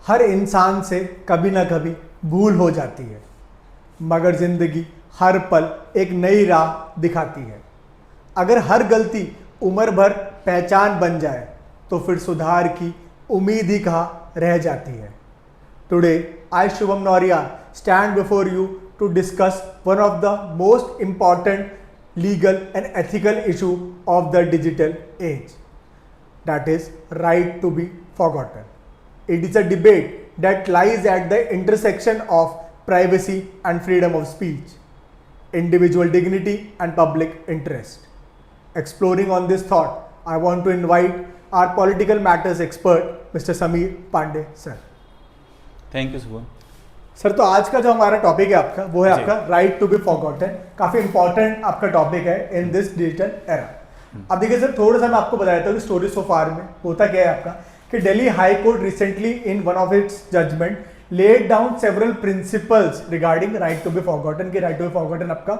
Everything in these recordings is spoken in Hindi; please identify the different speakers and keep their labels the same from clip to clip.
Speaker 1: हर इंसान से कभी ना कभी भूल हो जाती है, मगर जिंदगी हर पल एक नई राह दिखाती है। अगर हर गलती उम्र भर पहचान बन जाए तो फिर सुधार की उम्मीद ही कहाँ रह जाती है। Today I Shubham Nauriya stand before you to discuss one of the most important legal and ethical issue of the digital age, that is right to be forgotten. It is a debate that lies at the intersection of privacy and freedom of speech, individual dignity and public interest. Exploring on this thought, I want to invite our political matters expert, Mr. Sameer Pandey sir.
Speaker 2: Thank you Shubham
Speaker 1: sir, तो आज का जो हमारा टॉपिक है आपका वो है आपका राइट टू बी फॉरगॉटन। काफी इंपॉर्टेंट आपका टॉपिक है इन दिस डिजिटल एरा। अब देखिए सर, थोड़ा सा मैं आपको बता देता हूँ कि स्टोरी सो फार में होता क्या है आपका कि Delhi high court recently in one of its judgement laid down several principles regarding right to be forgotten कि राइट टू बी फॉरगॉटन आपका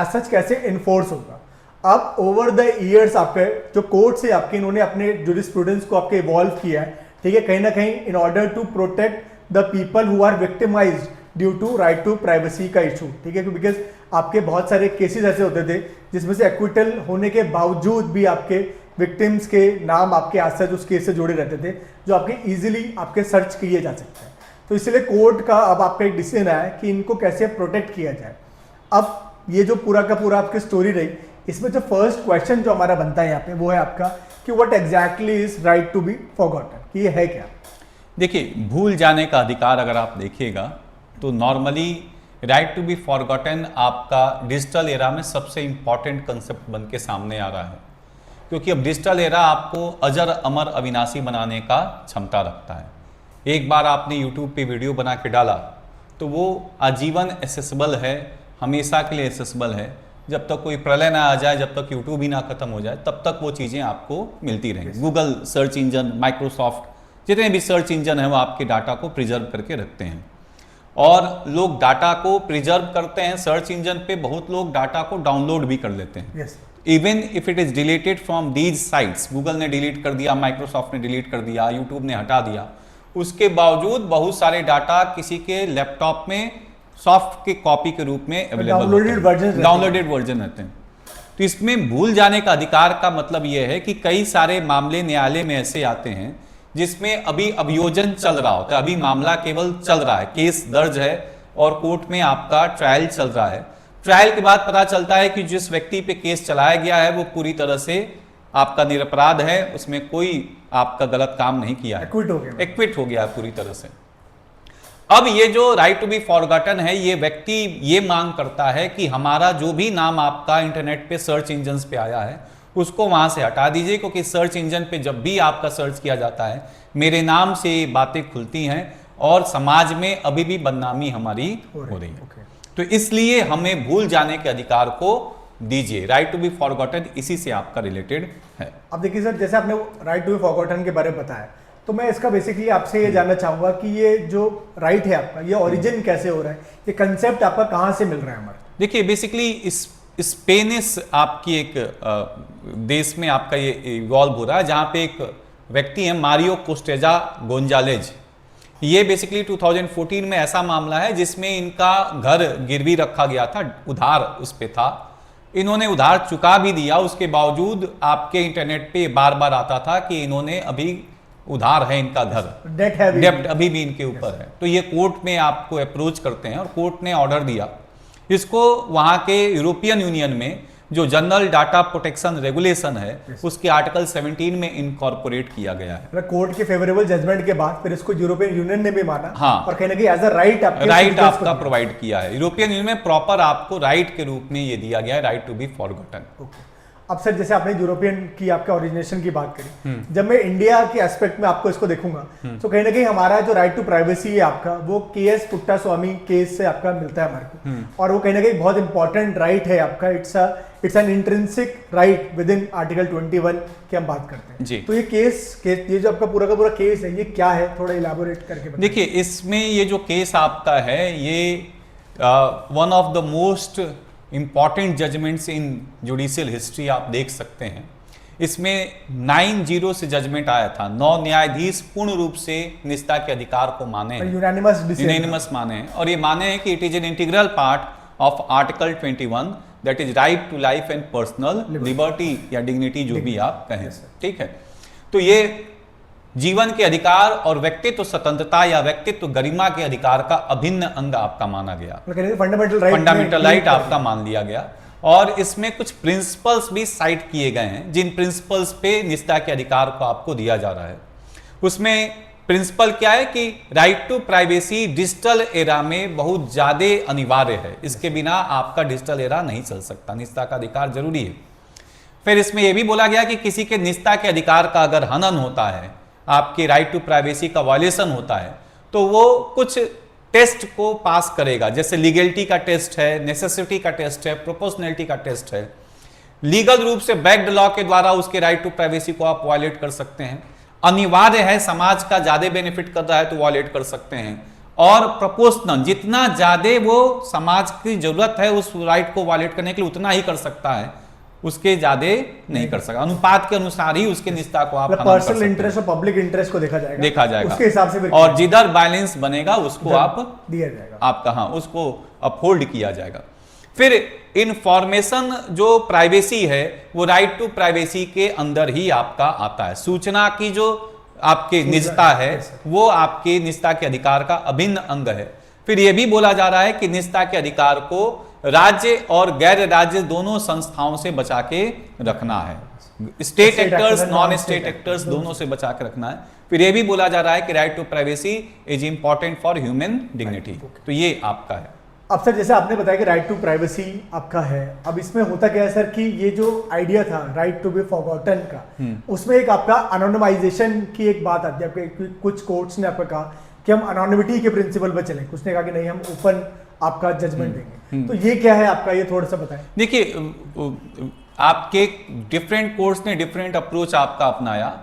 Speaker 1: एज सच कैसे इन्फोर्स होगा। अब ओवर द ईयर्स आपके जो कोर्ट से आपके इन्होंने अपने जूरिस्प्रूडेंस को आपके इवॉल्व किया है, ठीक है, कहीं ना कहीं in order to protect the people who are victimized due to right to privacy का इशू, ठीक है, बिकॉज आपके बहुत सारे केसेस ऐसे होते थे जिसमें से एक्विटल होने के बावजूद भी आपके विक्टिम्स के नाम आपके आज से उस केस से जुड़े रहते थे जो आपके इजीली आपके सर्च किए जा सकते हैं। तो इसलिए कोर्ट का अब आपका एक डिसीजन आया कि इनको कैसे प्रोटेक्ट किया जाए। अब ये जो पूरा का पूरा आपकी स्टोरी रही, इसमें जो फर्स्ट क्वेश्चन जो हमारा बनता है यहाँ पे वो है आपका कि what exactly is right to be forgotten, कि ये है क्या।
Speaker 2: देखिए, भूल जाने का अधिकार अगर आप देखिएगा तो normally right to be forgotten आपका डिजिटल एरा में सबसे इम्पॉर्टेंट कंसेप्ट बन के सामने आ रहा है, क्योंकि अब डिजिटल एरा आपको अजर अमर अविनाशी बनाने का क्षमता रखता है। एक बार आपने यूट्यूब पे वीडियो बना के डाला तो वो आजीवन एसेसिबल है, हमेशा के लिए एसेसिबल है। जब तक कोई प्रलय ना आ जाए, जब तक यूट्यूब ही ना खत्म हो जाए, तब तक वो चीज़ें आपको मिलती रहेंगी। गूगल सर्च इंजन, माइक्रोसॉफ्ट, जितने भी सर्च इंजन हैं वो आपके डाटा को प्रिजर्व करके रखते हैं। और लोग डाटा को प्रिजर्व करते हैं सर्च इंजन पे, बहुत लोग डाटा को डाउनलोड भी कर लेते हैं। Even if it is deleted from these sites, Google ने डिलीट कर दिया, माइक्रोसॉफ्ट ने डिलीट कर दिया, यूट्यूब ने हटा दिया, उसके बावजूद बहुत सारे डाटा किसी के लैपटॉप में सॉफ्ट के कॉपी के रूप में अवेलेबल, डाउनलोडेड वर्जन रहते हैं। तो इसमें भूल जाने का अधिकार का मतलब यह है कि कई सारे मामले न्यायालय में ऐसे आते हैं जिसमें अभी अभियोजन चल रहा होता है, अभी मामला केवल चल रहा है, केस दर्ज है और कोर्ट में आपका ट्रायल चल रहा है। ट्रायल के बाद पता चलता है कि जिस व्यक्ति पे केस चलाया गया है वो पूरी तरह से आपका निरपराध है, उसमें कोई आपका गलत काम नहीं किया है, एक्विट हो गया है पूरी तरह से। अब ये जो राइट टू बी फॉरगॉटन है, ये व्यक्ति ये मांग करता है कि हमारा जो भी नाम आपका इंटरनेट पे सर्च इंजन पे आया है उसको वहां से हटा दीजिए, क्योंकि सर्च इंजन पे जब भी आपका सर्च किया जाता है मेरे नाम से बातें खुलती हैं और समाज में अभी भी बदनामी हमारी हो रही है। तो इसलिए हमें भूल जाने के अधिकार को दीजिए। राइट टू बी फॉरगॉटन इसी से आपका रिलेटेड है।
Speaker 1: अब देखिए सर, जैसे आपने राइट टू बी फॉरगॉटन के बारे में बताया, तो मैं इसका बेसिकली आपसे ये जानना चाहूंगा कि ये जो राइट है आपका, ये ओरिजिन कैसे हो रहा है, ये कंसेप्ट आपका कहाँ से मिल रहा है हमारा।
Speaker 2: देखिए, बेसिकली स्पेनिश आपकी एक देश में आपका ये इवॉल्व हो रहा है, जहाँ पे एक व्यक्ति है मारियो कोस्टेजा गोंजालेज। ये बेसिकली 2014 में ऐसा मामला है जिसमें इनका घर गिरवी रखा गया था, उधार उस पे था, इन्होंने उधार चुका भी दिया, उसके बावजूद आपके इंटरनेट पे बार बार आता था कि इन्होंने अभी उधार है इनका घर, डेब्ट अभी भी इनके ऊपर है। तो ये कोर्ट में आपको अप्रोच करते हैं और कोर्ट ने ऑर्डर दिया, इसको वहां के यूरोपियन यूनियन में जो जनरल डाटा प्रोटेक्शन रेगुलेशन है उसके आर्टिकल 17 में इनकॉर्पोरेट किया गया है।
Speaker 1: कोर्ट के फेवरेबल जजमेंट के बाद फिर इसको यूरोपियन यूनियन ने भी माना,
Speaker 2: हाँ,
Speaker 1: और कहीं ना कहीं एज अ राइट
Speaker 2: आपका प्रोवाइड किया है। यूरोपियन यूनियन में प्रॉपर आपको राइट के रूप में ये दिया गया है, राइट टू बी फॉरगॉटन।
Speaker 1: अब सर, जैसे आपने यूरोपियन की आपके ओरिजिनेशन की बात करी, जब मैं इंडिया के एस्पेक्ट में आपको इसको देखूंगा तो कहीं ना कहीं हमारा जो राइट टू प्राइवेसी है आपका वो केएस पुट्टास्वामी केस से आपका मिलता है हमारे को, और वो कहीं ना कहीं बहुत इंपॉर्टेंट राइट है आपका। It's an intrinsic right with in article 21 की हम बात करते हैं जी। तो ये केस ये जो आपका पूरा का पूरा केस है, ये क्या है, थोड़ा इलैबोरेट करके बताइए।
Speaker 2: देखिए, इसमें ये जो केस आपका है ये one of the most important judgments in judicial history आप देख सकते हैं। इसमें 9-0 से जजमेंट आया था। 9 न्यायाधीश पूर्ण रूप से निजता के अधिकार को माने हैं, यूनानिमस माने हैं, और ये माने हैं कि it is an integral part of article 21 that is right to life and personal liberty या डिग्निटी, जो भी आप कहें, ठीक है। तो ये जीवन के अधिकार और व्यक्तित्व स्वतंत्रता या व्यक्तित्व गरिमा के अधिकार का अभिन्न अंग आपका माना गया, फंडामेंटल राइट आपका मान लिया गया। और इसमें कुछ प्रिंसिपल्स भी साइट किए गए हैं, जिन प्रिंसिपल्स पे निजता के अधिकार को आपको दिया जा रहा है। उसमें प्रिंसिपल क्या है कि right to privacy digital era में बहुत ज्यादा अनिवार्य है, इसके बिना आपका डिजिटल एरा नहीं चल सकता, निजता का अधिकार जरूरी है। फिर इसमें यह भी बोला गया कि किसी के निजता के अधिकार का अगर हनन होता है, आपके राइट टू प्राइवेसी का वायलेशन होता है, तो वो कुछ टेस्ट को पास करेगा, जैसे लीगलिटी का टेस्ट है, नेसेसिटी का टेस्ट है, प्रोपोर्शनैलिटी का टेस्ट है। लीगल रूप से बैक्ड लॉ के द्वारा उसके राइट टू प्राइवेसी को आप वायलेट कर सकते हैं। अनिवार्य है, समाज का ज्यादा बेनिफिट कर रहा है तो वायलेट कर सकते हैं। और प्रोपोर्शनल, जितना ज्यादा वो समाज की जरूरत है उस राइट को वायलेट करने के लिए उतना ही कर सकता है, उसके ज्यादा नहीं कर सकता। अनुपात के अनुसार ही उसके निजता को आप
Speaker 1: पर्सनल इंटरेस्ट और पब्लिक इंटरेस्ट को देखा जाएगा उसके हिसाब से,
Speaker 2: और जिधर बैलेंस बनेगा उसको आप
Speaker 1: दिया जाएगा,
Speaker 2: आपका हाँ उसको अपहोल्ड किया जाएगा। फिर इंफॉर्मेशन जो प्राइवेसी है वो राइट टू प्राइवेसी के अंदर ही आपका आता है। सूचना की जो आपके निजता है वो आपके निजता के अधिकार का अभिन्न अंग है। फिर यह भी बोला जा रहा है कि निजता के अधिकार को राज्य और गैर राज्य दोनों संस्थाओं से बचा के रखना है, state actors, non state actors दोनों से बचा के रखना है। फिर यह भी बोला जा रहा है कि right to privacy is important for human dignity. तो ये आपका है।
Speaker 1: अब सर जैसे आपने बताया कि राइट टू प्राइवेसी आपका है, अब इसमें होता क्या है सर कि ये जो आइडिया था राइट टू बी फॉरगॉटन का, उसमें एक आपका अनोनिमाइजेशन की एक बात आती है। आपके कुछ कोर्ट्स ने आपका कहा कि हम अनोनिमिटी के प्रिंसिपल पर चलें, कुछ ने कहा कि नहीं हम ओपन आपका जजमेंट देंगे। तो ये क्या है आपका, ये थोड़ा सा बताएं।
Speaker 2: देखिए, आपके डिफरेंट कोर्ट्स ने डिफरेंट अप्रोच आपका अपनाया।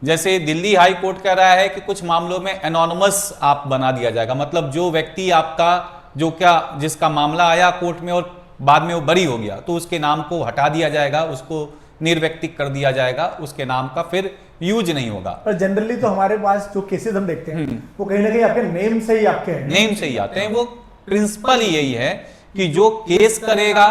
Speaker 2: जैसे दिल्ली हाई कोर्ट कह रहा है कि कुछ मामलों में एनोनिमस आप बना दिया जाएगा, मतलब जो व्यक्ति आपका जिसका मामला आया कोर्ट में और बाद में वो बरी हो गया तो उसके नाम को हटा दिया जाएगा, उसको निर्व्यक्तिक कर दिया जाएगा, उसके नाम का फिर यूज नहीं होगा।
Speaker 1: पर जनरली तो हमारे पास जो केसेस हम देखते हैं वो कहीं ना कहीं आपके नेम से ही आपके हैं,
Speaker 2: नेम से ही आते हैं। वो प्रिंसिपल ही यही है कि जो केस करेगा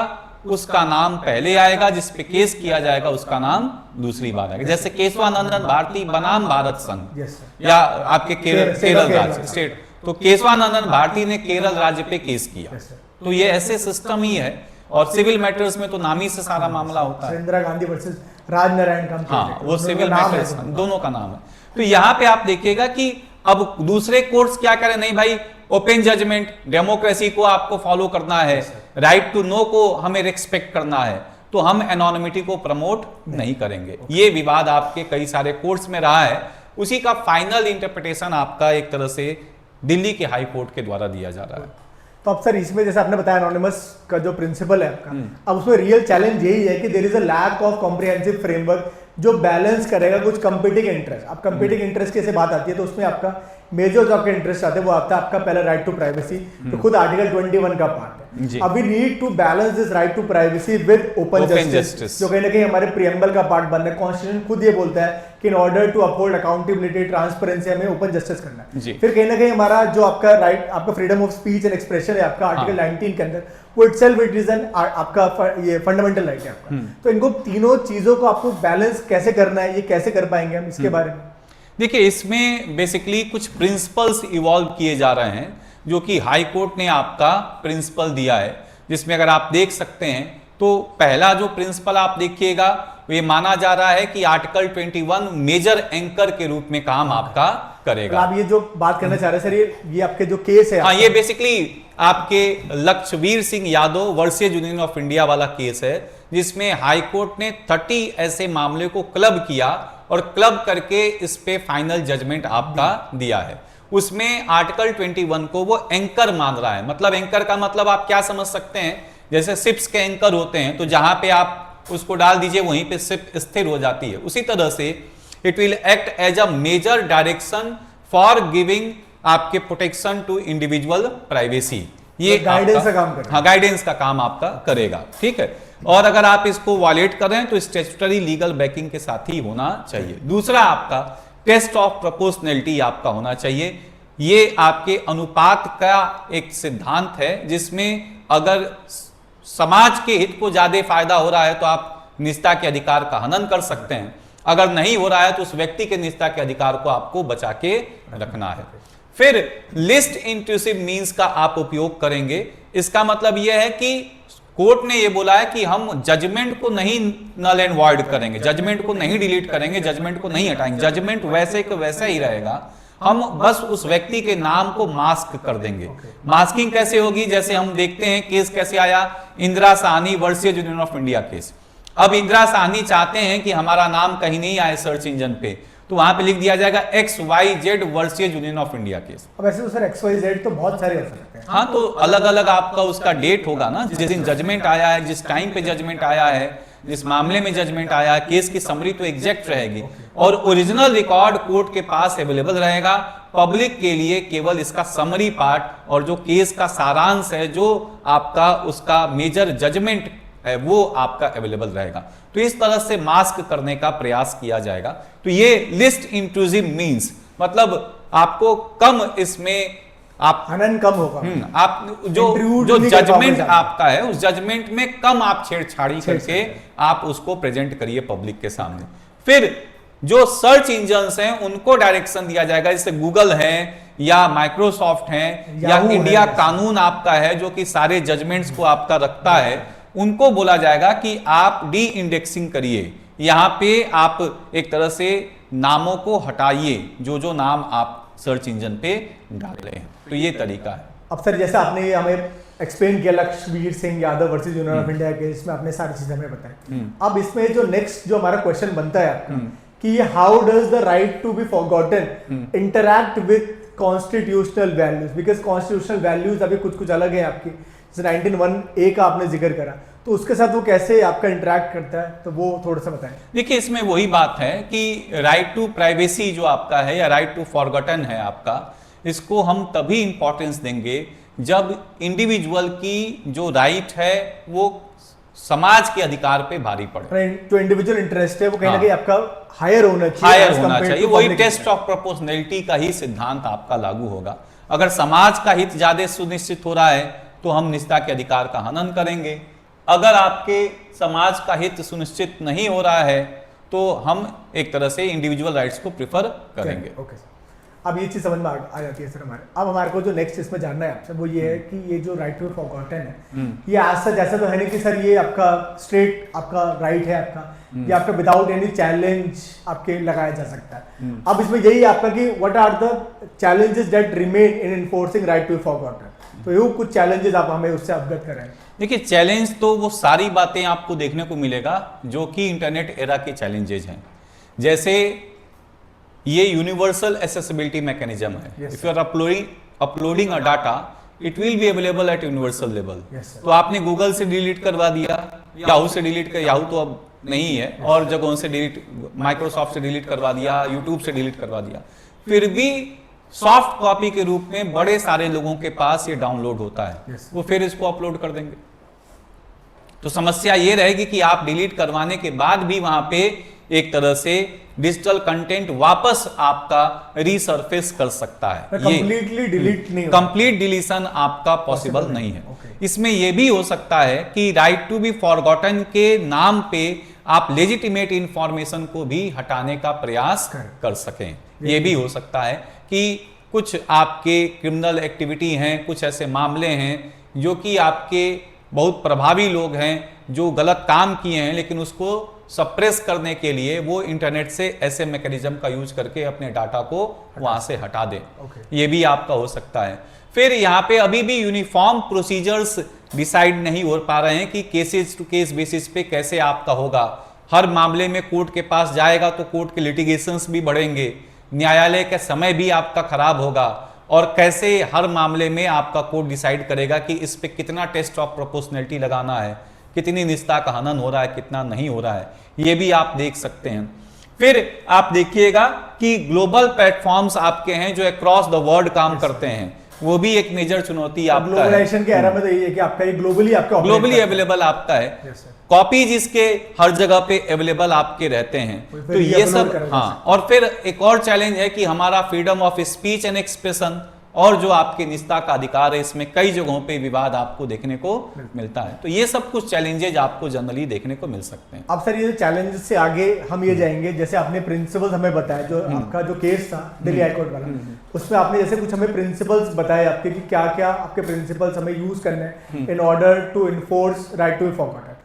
Speaker 2: उसका नाम पहले आएगा, जिस पे केस किया जाएगा उसका नाम दूसरी बार आएगा। जैसे केशवानंदन भारती बनाम भारत संघ या आपके केरल राज्य स्टेट, तो केशवानंदन भारती ने केरल राज्य पे केस किया। तो ये ऐसे सिस्टम ही है। और सिविल मैटर्स में तो नामी से सारा मामला होता है।
Speaker 1: इंदिरा गांधी वर्सेस राजनारायण का,
Speaker 2: हाँ वो सिविल मैटर्स दोनों का नाम है। तो यहाँ पे आप देखिएगा कि अब दूसरे कोर्ट्स क्या करें, नहीं भाई ओपन जजमेंट, डेमोक्रेसी को आपको फॉलो करना है, राइट टू नो को हमें रिस्पेक्ट करना है, तो हम एनोनिमिटी को प्रमोट नहीं करेंगे। ये विवाद आपके कई सारे कोर्ट्स में रहा है, उसी का फाइनल इंटरप्रिटेशन आपका एक तरह से दिल्ली के हाई कोर्ट के द्वारा दिया जा रहा है।
Speaker 1: तो अब सर इसमें जैसे आपने बताया एनोनिमस का जो प्रिंसिपल है आपका, अब उसमें रियल चैलेंज यही है कि there is a lack of comprehensive framework जो बैलेंस करेगा कुछ कंपीटिंग इंटरेस्ट। अब कंपीटिंग इंटरेस्ट की ऐसे बात आती है तो उसमें आपका मेजर जो आपके इंटरेस्ट आते हैं वो आता है आपका पहला राइट टू प्राइवेसी, तो खुद आर्टिकल 21 का पार्ट है। अब we need to balance this right to privacy with open justice, जो कहीं ना कहीं हमारे प्रियम्बल का पार्ट बन रहा है। कॉन्स्टिट्यूशन खुद ये बोलता है कि in order to uphold accountability transparency हमें ओपन जस्टिस करना है। फिर कहीं ना कहीं हमारा जो आपका राइट, आपका freedom of speech and expression है आपका आर्टिकल 19 के अंदर, वो इटसेल्फ इट इज एन आपका ये फंडामेंटल राइट है आपका। तो इनको तीनों चीजों को आपको बैलेंस कैसे करना है, ये कैसे कर पाएंगे हम, इसके बारे में
Speaker 2: देखिए। इसमें बेसिकली कुछ प्रिंसिपल्स इवॉल्व किए जा रहे हैं जो कि हाई कोर्ट ने आपका प्रिंसिपल दिया है, जिसमें अगर आप देख सकते हैं तो पहला जो प्रिंसिपल आप देखिएगा ये माना जा रहा है कि आर्टिकल 21 मेजर एंकर के रूप में काम आपका करेगा।
Speaker 1: आप ये जो बात करना चाह रहे हैं सर, ये आपके जो केस है,
Speaker 2: हाँ ये बेसिकली आपके Lakshyaveer Singh Yadav versus union of India वाला केस है, जिसमें हाई कोर्ट ने 30 ऐसे मामले को क्लब किया और क्लब करके इस पे फाइनल जजमेंट आपका दिया है। उसमें आर्टिकल 21 को वो एंकर मान रहा है। मतलब एंकर का मतलब आप क्या समझ सकते हैं, जैसे शिप्स के एंकर होते हैं तो जहां पे आप उसको डाल दीजिए वहीं पे शिप स्थिर हो जाती है, उसी तरह से it will act as a major direction for giving आपके प्रोटेक्शन टू इंडिविजुअल प्राइवेसी। ये
Speaker 1: गाइडेंस का काम करेगा।
Speaker 2: हाँ गाइडेंस का काम आपका करेगा, ठीक है। और अगर आप इसको वायलेट कर रहे हैं तो स्टैट्यूटरी लीगल बैकिंग के साथ ही होना चाहिए। दूसरा आपका टेस्ट ऑफ प्रोपोर्शनैलिटी आपका होना चाहिए। ये आपके अनुपात का एक सिद्धांत है जिसमें अगर समाज के हित को ज्यादा फायदा हो रहा है तो आप निजता के अधिकार का हनन कर सकते हैं, अगर नहीं हो रहा है तो उस व्यक्ति के निजता के अधिकार को आपको बचा के रखना है। फिर लिस्ट इंट्रूसिव मींस का आप उपयोग करेंगे। इसका मतलब यह है कि कोर्ट ने यह बोला है कि हम जजमेंट को नहीं नल एंड वॉइड करेंगे, जजमेंट को नहीं डिलीट करेंगे, जजमेंट को नहीं हटाएंगे, जजमेंट वैसे के वैसा ही रहेगा। हम बस उस व्यक्ति के नाम को मास्क कर देंगे। मास्किंग कैसे होगी? जैसे हम देखते हैं केस कैसे आया, Indira Sahni versus union of India case. अब इंदिरा साहनी चाहते हैं कि हमारा नाम कहीं नहीं आए सर्च इंजन पे, तो वहां पे लिख दिया जाएगा XYZ versus union of India case.
Speaker 1: अब ऐसे तो सर XYZ तो बहुत सारे हो सकते हैं।
Speaker 2: हाँ, तो अलग अलग आपका उसका डेट होगा ना, जिस दिन जजमेंट आया है, जिस टाइम पे जजमेंट आया है, जिस मामले में जजमेंट आया है, केस की समरी तो एग्जैक्ट रहेगी और ओरिजिनल रिकॉर्ड कोर्ट के पास अवेलेबल रहेगा। पब्लिक के लिए केवल इसका समरी पार्ट और जो केस का सारांश है, जो आपका उसका मेजर जजमेंट है, वो आपका अवेलेबल रहेगा। तो इस तरह से मास्क करने का प्रयास किया जाएगा। तो ये लिस्ट इंट्रूसिव मींस मतलब आपको कम इसमें आप
Speaker 1: हनन कम होगा,
Speaker 2: आप जो जजमेंट आपका है उस जजमेंट में कम आप छेड़छाड़ी करके आप उसको प्रेजेंट करिए पब्लिक के सामने। फिर जो सर्च इंजन्स हैं उनको डायरेक्शन दिया जाएगा, जैसे गूगल है या माइक्रोसॉफ्ट है या इंडिया कानून आपका है जो कि सारे जजमेंट्स को आपका रखता है, उनको बोला जाएगा कि आप डी इंडेक्सिंग करिए, यहां पे आप एक तरह से नामों को हटाइए जो नाम आप सर्च इंजन पे डाल रहे हैं। तो ये तरीका है।
Speaker 1: अब सर जैसे आपने हमें एक्सप्लेन किया Lakshmveer Singh Yadav versus union of India के, इसमें आपने सारी चीजें हमें बताई। अब इसमें जो नेक्स्ट जो हमारा क्वेश्चन बनता है आपका कि how does the right to be forgotten interact with constitutional values, because constitutional values अभी कुछ अलग है आपकी, जैसे 19(1)(a) का आपने जिक्र करा, तो उसके साथ वो कैसे आपका इंटरैक्ट करता है, तो वो थोड़ा सा बताएं।
Speaker 2: देखिए, इसमें वही बात है कि राइट टू प्राइवेसी जो आपका है या राइट टू फॉरगॉटन है आपका, इसको हम तभी इंपॉर्टेंस देंगे जब इंडिविजुअल की जो राइट है वो समाज के अधिकार पे भारी पड़े।
Speaker 1: जो इंडिविजुअल इंटरेस्ट है वो कहीं ना कहीं आपका हायर होना चाहिए,
Speaker 2: वही टेस्ट ऑफ प्रोपोर्शनैलिटी का ही सिद्धांत आपका लागू होगा। अगर समाज का हित ज्यादा सुनिश्चित हो रहा है तो हम निजता के अधिकार का हनन करेंगे, अगर आपके समाज का हित सुनिश्चित नहीं हो रहा है तो हम एक तरह से इंडिविजुअल राइट्स को प्रिफर करेंगे।
Speaker 1: ओके, अब ये चीज समझ में आ जाती है सर हमारे। अब हमारे को जो नेक्स्ट इसमें जानना है आपसे वो ये है कि ये जो राइट टू फॉरगॉटन है, ये आज सच ऐसा तो है नहीं कि सर ये आपका स्ट्रेट आपका राइट है आपका, ये आपका विदाउट एनी चैलेंज आपके लगाया जा सकता है। अब इसमें यही आपका कि what are the challenges that remain in enforcing right to forgotten, तो ये कुछ चैलेंजेस आप हमें उससे अवगत कराएं।
Speaker 2: देखिए, चैलेंज तो वो सारी बातें आपको देखने को मिलेगा जो कि इंटरनेट एरा के चैलेंजेज हैं। जैसे ये यूनिवर्सल एक्सेसिबिलिटी मैकेनिज्म है, if you are uploading a data it will be available at universal level. तो आपने गूगल से डिलीट करवा दिया, याहू से डिलीट कर, याहू तो अब नहीं है, और जगहों से डिलीट, माइक्रोसॉफ्ट से डिलीट करवा दिया, यूट्यूब से डिलीट करवा दिया, फिर भी सॉफ्ट कॉपी के रूप में बड़े सारे लोगों के पास ये डाउनलोड होता है, वो फिर इसको अपलोड कर देंगे। तो समस्या ये रहेगी कि आप डिलीट करवाने के बाद भी वहां पे एक तरह से डिजिटल कंटेंट वापस आपका रीसरफेस कर सकता है।
Speaker 1: कंप्लीटली डिलीट नहीं,
Speaker 2: कंप्लीट डिलीशन आपका पॉसिबल नहीं है। इसमें यह भी हो सकता है कि राइट टू बी फॉरगॉटन के नाम पे आप लेजिटिमेट इंफॉर्मेशन को भी हटाने का प्रयास कर सकें। यह भी हो सकता है कि कुछ आपके क्रिमिनल एक्टिविटी हैं, कुछ ऐसे मामले हैं जो कि आपके बहुत प्रभावी लोग हैं जो गलत काम किए हैं, लेकिन उसको सप्रेस करने के लिए वो इंटरनेट से ऐसे मैकेनिज्म का यूज करके अपने डाटा को वहां से हटा दें। ये भी आपका हो सकता है। फिर यहाँ पे अभी भी यूनिफॉर्म प्रोसीजर्स डिसाइड नहीं हो पा रहे हैं कि केसेस टू केस बेसिस पे कैसे आपका होगा। हर मामले में कोर्ट के पास जाएगा तो कोर्ट के लिटिगेशंस भी बढ़ेंगे, न्यायालय का समय भी आपका खराब होगा, और कैसे हर मामले में आपका कोर्ट डिसाइड करेगा कि इस पे कितना टेस्ट ऑफ प्रोपोर्शनैलिटी लगाना है, कितनी निजता का हनन हो रहा है, कितना नहीं हो रहा है, ये भी आप देख सकते हैं। फिर आप देखिएगा कि ग्लोबल प्लेटफॉर्म्स आपके हैं जो अक्रॉस द वर्ल्ड काम करते हैं, वो भी एक मेजर चुनौती आपका है।
Speaker 1: ग्लोबलाइजेशन के एरा में तो यही है कि आपका ये ग्लोबली आपका
Speaker 2: ग्लोबली अवेलेबल आपका है,
Speaker 1: Yes, sir.
Speaker 2: कॉपीज इसके हर जगह पे अवेलेबल आपके रहते हैं।
Speaker 1: फिर
Speaker 2: तो ये
Speaker 1: upload
Speaker 2: सब
Speaker 1: करा जा
Speaker 2: हाँ, और फिर एक और चैलेंज है कि हमारा freedom of speech and expression और जो आपके निजता का अधिकार है, इसमें कई जगहों पे विवाद आपको देखने को मिलता है। तो ये सब कुछ चैलेंजेज आपको जनरली देखने को मिल सकते हैं।
Speaker 1: अब सर ये चैलेंजेस से आगे हम ये जाएंगे, जैसे आपने प्रिंसिपल्स हमें बताया, जो आपका जो केस था दिल्ली हाई कोर्ट वाला, उसमें आपने जैसे कुछ हमें प्रिंसिपल्स बताए आपके कि क्या क्या आपके प्रिंसिपल्स हमें यूज करने हैं in order to enforce right to be forgotten.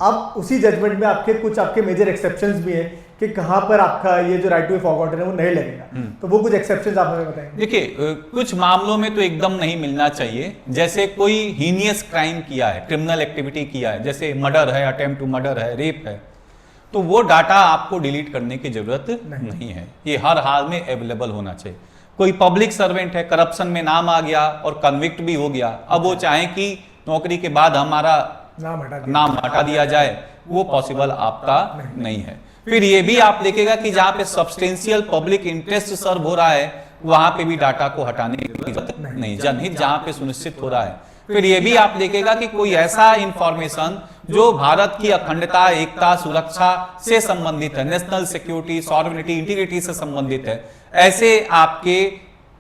Speaker 1: अब उसी जजमेंट में आपके कुछ आपके मेजर एक्सेप्शंस भी हैं कि कहां पर आपका ये जो राइट टू बी फॉरगॉटन है वो नहीं लगेगा, तो वो कुछ एक्सेप्शंस आप हमें बताएंगे।
Speaker 2: देखिए, कुछ मामलों में तो एकदम नहीं मिलना चाहिए। जैसे कोई हीनियस क्राइम किया है, क्रिमिनल एक्टिविटी किया है, जैसे मर्डर है, अटेम्प्ट टू मर्डर है, रेप है, तो वो डाटा आपको डिलीट करने की जरूरत नहीं है। ये हर हाल में अवेलेबल होना चाहिए। कोई पब्लिक सर्वेंट है, करप्शन में नाम आ गया और कन्विक्ट भी हो गया, अब वो चाहे कि नौकरी के बाद हमारा नाम हटा दिया जाए, वो पॉसिबल आपका नहीं है। फिर ये भी आप देखेगा कि जहां पे सब्सटेंशियल पब्लिक इंटरेस्ट सर्व हो रहा है, वहां पे भी डाटा को हटाने की जरूरत नहीं, जनहित जहां पे सुनिश्चित हो रहा है। फिर ये भी आप देखेगा कि कोई ऐसा इंफॉर्मेशन जो भारत की अखंडता, एकता, सुरक्षा से संबंधित है, नेशनल सिक्योरिटी, सॉवरेनिटी, इंटीग्रिटी से संबंधित है, ऐसे आपके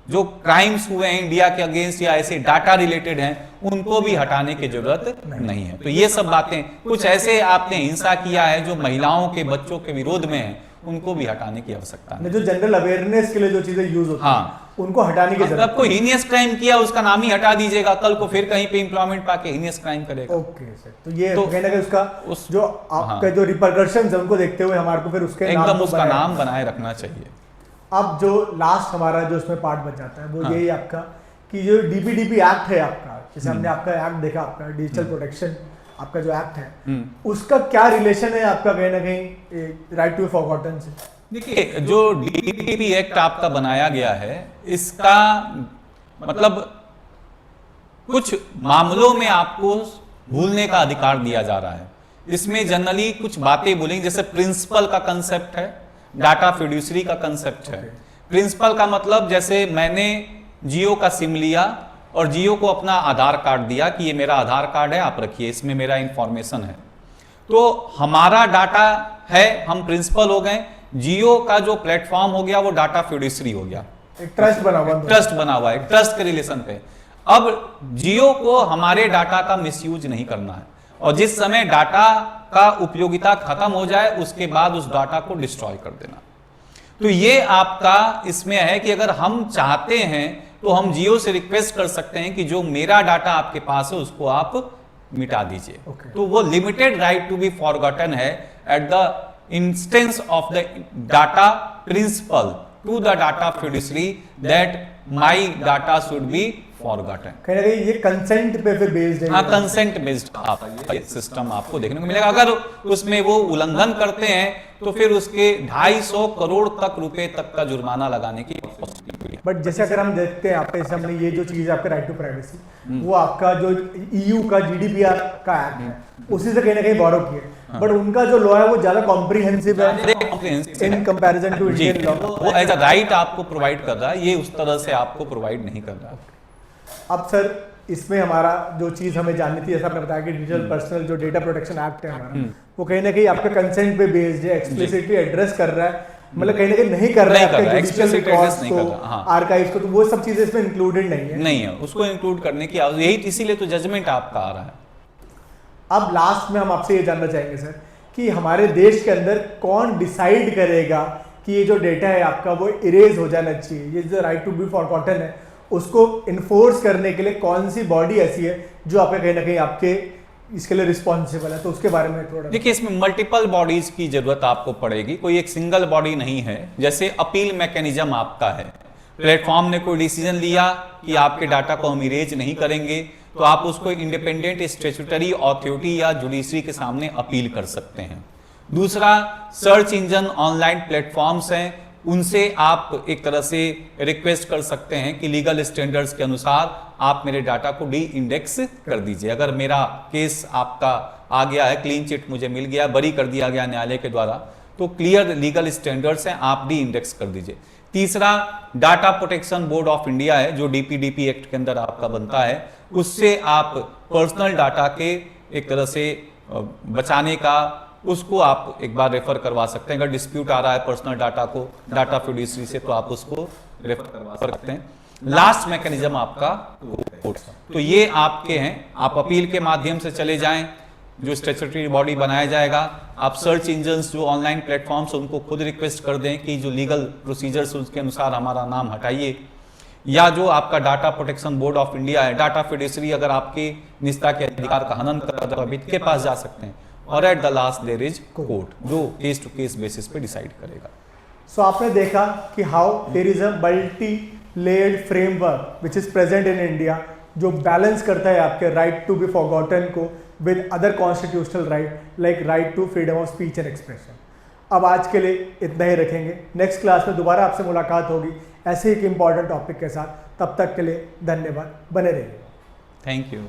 Speaker 2: जो क्राइम्स हुए हैं इंडिया के अगेंस्ट या ऐसे डाटा रिलेटेड हैं, उनको भी हटाने की जरूरत नहीं है। तो ये सब बातें, कुछ ऐसे आपने हिंसा किया है जो महिलाओं के, बच्चों के विरोध में है, उनको भी हटाने की आवश्यकता है।
Speaker 1: जो जनरल अवेयरनेस के लिए जो चीजें यूज होती हैं, उनको हटाने की जरूरत।
Speaker 2: कोई हीनियस क्राइम किया उसका नाम ही हटा दीजिएगा, कल को फिर कहीं पे एम्प्लॉयमेंट पाके हीनियस क्राइम करेगा।
Speaker 1: ओके सर, तो ये कहीं ना कहीं उसका जो आपका जो रिपरकशंस है उनको देखते हुए हमारे को फिर उसके
Speaker 2: एकदम उसका नाम बनाए रखना चाहिए।
Speaker 1: अब जो लास्ट हमारा जो उसमें पार्ट बच जाता है वो यही आपका कि जो डीपीडीपी एक्ट है आपका, जैसे हमने आपका एक्ट देखा, आपका डिजिटल प्रोटेक्शन आपका जो एक्ट है, उसका क्या रिलेशन है आपका कहीं ना कहीं राइट टू फॉरगॉटन से?
Speaker 2: देखिए, जो डीपीडीपी एक्ट आपका बनाया गया है, इसका मतलब कुछ मामलों में आपको भूलने का अधिकार दिया जा रहा है। इसमें जनरली कुछ बातें बोलेंगे, जैसे प्रिंसिपल का कंसेप्ट है, डाटा फिड्यूसरी का कंसेप्ट है। प्रिंसिपल का मतलब, जैसे मैंने जियो का सिम लिया और जियो को अपना आधार कार्ड दिया कि ये मेरा आधार कार्ड है, आप रखिए, इसमें मेरा इंफॉर्मेशन है, तो हमारा डाटा है, हम प्रिंसिपल हो गए। जियो का जो प्लेटफॉर्म हो गया वो डाटा फिड्यूसरी हो गया,
Speaker 1: ट्रस्ट बना हुआ है,
Speaker 2: ट्रस्ट के रिलेशन पे। अब जियो को हमारे डाटा का मिसयूज नहीं करना है, और जिस समय डाटा का उपयोगिता खत्म हो जाए उसके बाद उस डाटा को डिस्ट्रॉय कर देना। तो ये आपका इसमें है कि अगर हम चाहते हैं तो हम जियो से रिक्वेस्ट कर सकते हैं कि जो मेरा डाटा आपके पास है उसको आप मिटा दीजिए। तो वो limited right to be forgotten है at the instance of the data principal to the data fiduciary that my data should be forgotten.
Speaker 1: कहीं ना कहीं ये कंसेंट पे फिर बेस्ड है।
Speaker 2: हाँ, कंसेंट बेस्ड सिस्टम आपको देखने को मिलेगा। अगर उसमें वो उल्लंघन करते हैं तो फिर उसके 250 करोड़ तक रुपए तक का जुर्माना लगाने की पॉसिबिलिटी।
Speaker 1: बट जैसे अगर हम देखते हैं आपके हमने ये जो चीज आपके राइट टू प्राइवेसी, वो आपका जो ईयू का जीडीपीआर का एक्ट है उसी से कहीं ना कहीं बोरो किया, बट उनका जो लॉ है वो ज्यादा कॉम्प्रिहेंसिव है in comparison to Indian law.
Speaker 2: वो एज अ राइट आपको प्रोवाइड कर रहा है, ये उस तरह से आपको प्रोवाइड नहीं कर रहा।
Speaker 1: अब सर इसमें हमारा जो चीज हमें जाननी थी, जैसा आपने बताया कि डिजिटल पर्सनल जो डेटा प्रोटेक्शन एक्ट है हमारा, वो कहीं ना कहीं आपके कंसेंट पे बेस्ड है, एक्सप्लिसिटली एड्रेस कर रहा है, मतलब कहीं ना कहीं नहीं कर रहा है आपके जुडिशियल रिकॉर्ड्स को, आर्काइव्स को, तो वो सब चीजें इसमें इंक्लूडेड नहीं है
Speaker 2: उसको इंक्लूड करने की यही इसीलिए तो जजमेंट आपका आ रहा है।
Speaker 1: अब लास्ट में हम आपसे ये जानना चाहेंगे सर कि हमारे देश के अंदर कौन डिसाइड करेगा कि ये जो डेटा है आपका वो इरेज हो जाना चाहिए, ये जो राइट टू बी फॉरगॉटन है उसको इन्फोर्स करने के लिए कौन सी बॉडी ऐसी है जो आपके कहीं ना कहीं आपके इसके लिए रिस्पॉन्सिबल है, तो उसके बारे में थोड़ा
Speaker 2: देखिए। इसमें मल्टीपल बॉडीज की जरूरत आपको पड़ेगी, कोई एक सिंगल बॉडी नहीं है। जैसे अपील मैकेनिज्म आपका है, प्लेटफॉर्म ने कोई डिसीजन लिया कि आपके डाटा को हम इरेज नहीं करेंगे, तो आप उसको इंडिपेंडेंट स्टैट्यूटरी अथॉरिटी या जुडिशरी के सामने अपील कर सकते हैं। दूसरा, सर्च इंजन ऑनलाइन प्लेटफॉर्म्स हैं, उनसे आप एक तरह से रिक्वेस्ट कर सकते हैं कि लीगल स्टैंडर्ड्स के अनुसार आप मेरे डाटा को डी इंडेक्स कर दीजिए। अगर मेरा केस आपका आ गया है, क्लीन चिट मुझे मिल गया, बरी कर दिया गया न्यायालय के द्वारा, तो क्लियर लीगल स्टैंडर्ड्स हैं, आप डी इंडेक्स कर दीजिए। तीसरा data protection board of India है जो डीपीडीपी एक्ट के अंदर आपका बनता है, उससे आप पर्सनल डाटा के एक तरह से बचाने का उसको आप एक बार रेफर करवा सकते हैं। अगर डिस्प्यूट आ रहा है पर्सनल डाटा को डाटा फिड्यूसरी से तो आप उसको रेफर करवा सकते हैं। लास्ट मैकेनिज्म आपका कोर्ट, तो ये आपके हैं, आप अपील के माध्यम से चले जाएं, जो स्टैट्यूटरी बॉडी बनाया जाएगा, आप सर्च इंजन्स जो ऑनलाइन प्लेटफॉर्म्स उनको खुद रिक्वेस्ट कर दें कि जो लीगल प्रोसीजर्स उसके अनुसार हमारा नाम हटाइए, या जो आपका data protection board of India है, डाटा फिड्यूसरी अगर आपके निजता के अधिकार का हनन कर रहा है के पास जा सकते हैं, और at the last there is court जो केस टू केस बेसिस पे डिसाइड करेगा।
Speaker 1: सो आपने देखा कि how there is a multi layered framework which is present in India जो बैलेंस करता है आपके राइट टू बी फॉरगॉटन को with other constitutional right like right to freedom of speech and expression. अब आज के लिए इतना ही रखेंगे, नेक्स्ट क्लास में दोबारा आपसे मुलाकात होगी ऐसे ही एक इंपॉर्टेंट टॉपिक के साथ। तब तक के लिए धन्यवाद, बने रहिए।
Speaker 2: Thank you.